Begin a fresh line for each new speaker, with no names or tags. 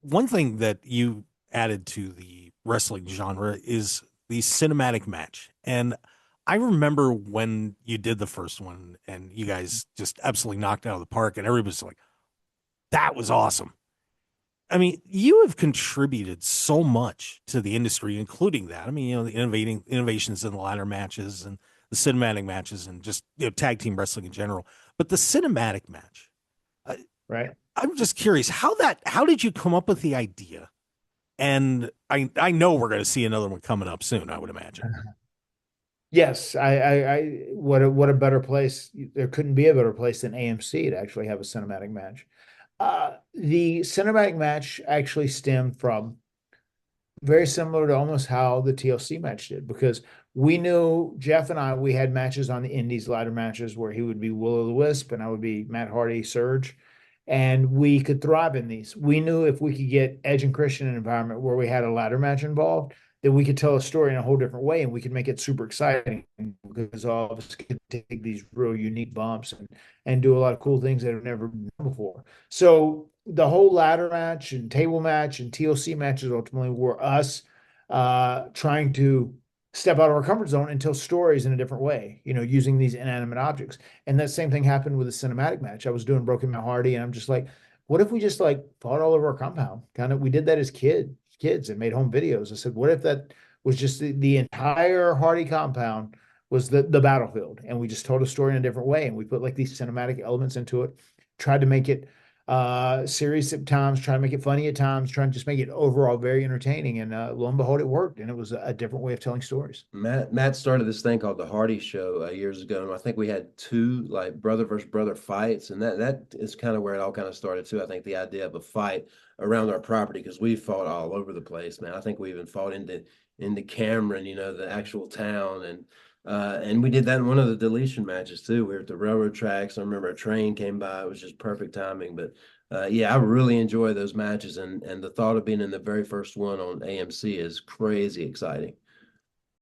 one thing that you added to the wrestling genre is the cinematic match. And I remember when you did the first one and you guys just absolutely knocked it out of the park, and everybody's like, that was awesome. I mean, you have contributed so much to the industry, including that. I mean, the innovations in the ladder matches and the cinematic matches and just, tag team wrestling in general. But the cinematic match, I,
right?
I'm just curious how did you come up with the idea? And I know we're going to see another one coming up soon, I would imagine.
Yes, what a better place. There couldn't be a better place than AMC to actually have a cinematic match. The cinematic match actually stemmed from very similar to almost how the TLC match did, because we knew Jeff and I, we had matches on the Indies ladder matches where he would be Will o' the Wisp and I would be Matt Hardy, Surge, and we could thrive in these. We knew if we could get Edge and Christian in an environment where we had a ladder match involved, that we could tell a story in a whole different way and we could make it super exciting because all of us could take these real unique bumps and do a lot of cool things that have never been done before. So the whole ladder match and table match and TLC matches ultimately were us trying to step out of our comfort zone and tell stories in a different way, using these inanimate objects. And that same thing happened with the cinematic match. I was doing Broken Matt Hardy, and I'm just like, what if we just like fought all over our compound? Kind of, we did that as kids and made home videos. I said, what if that was just the entire Hardy compound was the battlefield, and we just told a story in a different way, and we put like these cinematic elements into it, tried to make it serious at times, trying to make it funny at times, trying to just make it overall very entertaining. And lo and behold, it worked. And it was a different way of telling stories.
Matt started this thing called the Hardy Show years ago, and I think we had two like brother versus brother fights, and that is kind of where it all kind of started too. I think the idea of a fight around our property because we fought all over the place, man. I think we even fought into Cameron, the actual town, and we did that in one of the deletion matches too. We were at the railroad tracks. I remember a train came by. It was just perfect timing, but. Yeah, I really enjoy those matches, and the thought of being in the very first one on AMC is crazy exciting.